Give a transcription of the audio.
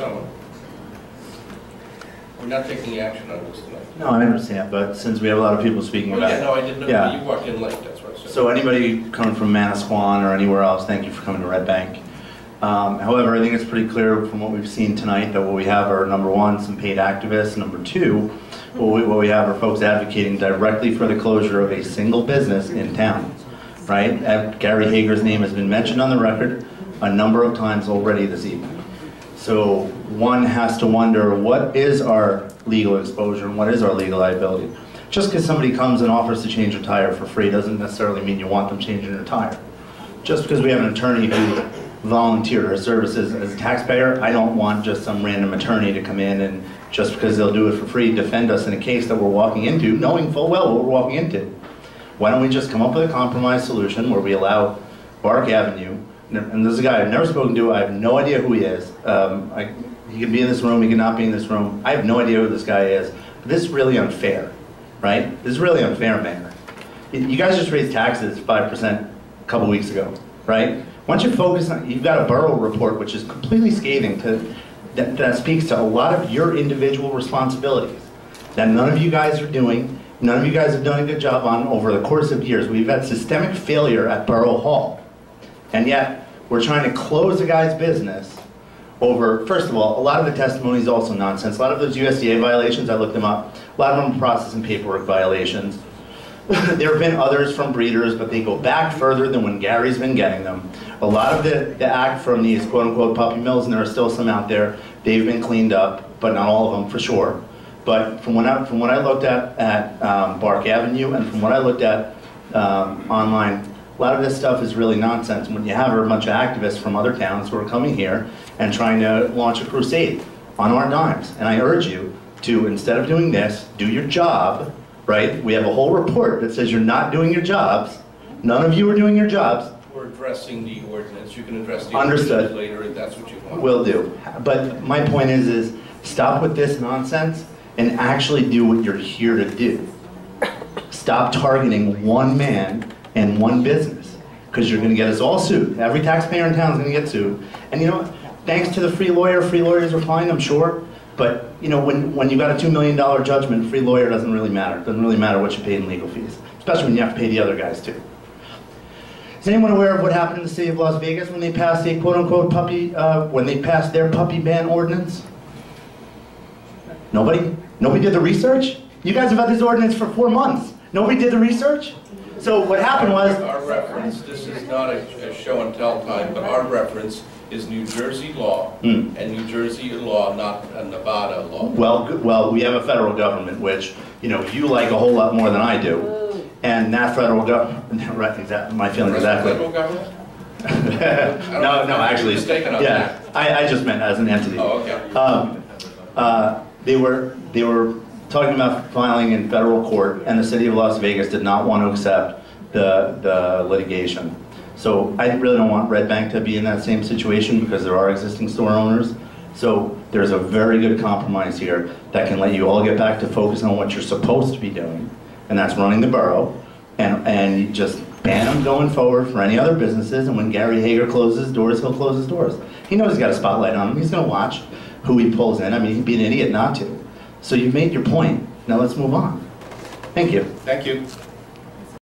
SOMMA. We're not taking action on this tonight. No, I understand, but since we have a lot of people speaking about it. Yeah, no, I didn't know. Yeah. You walked in late, that's what I said. So anybody coming from Manasquan or anywhere else, thank you for coming to Red Bank. However, I think it's pretty clear from what we've seen tonight that what we have are, number one, some paid activists. Number two, what we have are folks advocating directly for the closure of a single business in town, right? Gary Hager's name has been mentioned on the record a number of times already this evening. So one has to wonder, what is our legal exposure and what is our legal liability? Just because somebody comes and offers to change a tire for free doesn't necessarily mean you want them changing their tire. Just because we have an attorney who volunteered our services as a taxpayer, I don't want just some random attorney to come in and just because they'll do it for free, defend us in a case that we're walking into, knowing full well what we're walking into. Why don't we just come up with a compromise solution where we allow Bark Avenue, and this is a guy I've never spoken to, I have no idea who he is. He can be in this room, he can not be in this room. I have no idea who this guy is. But this is really unfair, right? This is really unfair, Mayor. You guys just raised taxes 5% a couple weeks ago, right? Once you focus on, you've got a borough report which is completely scathing that speaks to a lot of your individual responsibilities that none of you guys are doing, none of you guys have done a good job on over the course of years. We've had systemic failure at Borough Hall. And yet, we're trying to close a guy's business over, first of all, a lot of the testimony is also nonsense. A lot of those USDA violations, I looked them up, a lot of them are process and paperwork violations. There have been others from breeders, but they go back further than when Gary's been getting them. A lot of the act from these quote-unquote puppy mills, and there are still some out there, they've been cleaned up, but not all of them for sure. But from what I looked at Bark Avenue and from what I looked at online, a lot of this stuff is really nonsense. When you have a bunch of activists from other towns who are coming here and trying to launch a crusade on our dimes. And I urge you to, instead of doing this, do your job, right? We have a whole report that says you're not doing your jobs. None of you are doing your jobs. We're addressing the ordinance. You can address the Understood. ordinance later if that's what you want. Will do. But my point is stop with this nonsense and actually do what you're here to do. Stop targeting one man and one business, because you're going to get us all sued. Every taxpayer in town is going to get sued. And you know what? Thanks to the free lawyers are fine, I'm sure. But you know, when you got a $2 million judgment, free lawyer doesn't really matter. It doesn't really matter what you paid in legal fees, especially when you have to pay the other guys too. Is anyone aware of what happened in the city of Las Vegas when they passed a quote-unquote puppy, when they passed their puppy ban ordinance? Nobody? Nobody did the research? You guys have had this ordinance for 4 months. Nobody did the research? So what happened was... Our reference, this is not a show and tell time, but our reference is New Jersey law, and New Jersey law, not a Nevada law. Well, we have a federal government, which, you know, you like a whole lot more than I do. And that federal government, right, exactly, my feeling exactly. Federal government? No, actually, yeah, I just meant as an entity. Oh, okay. They were talking about filing in federal court, and the city of Las Vegas did not want to accept the litigation. So I really don't want Red Bank to be in that same situation because there are existing store owners. So there's a very good compromise here that can let you all get back to focus on what you're supposed to be doing, and that's running the borough, and you just ban them going forward for any other businesses, and when Gary Hager closes his doors, he'll close his doors. He knows he's got a spotlight on him. He's going to watch who he pulls in. I mean, he'd be an idiot not to. So you've made your point. Now let's move on. Thank you. Thank you.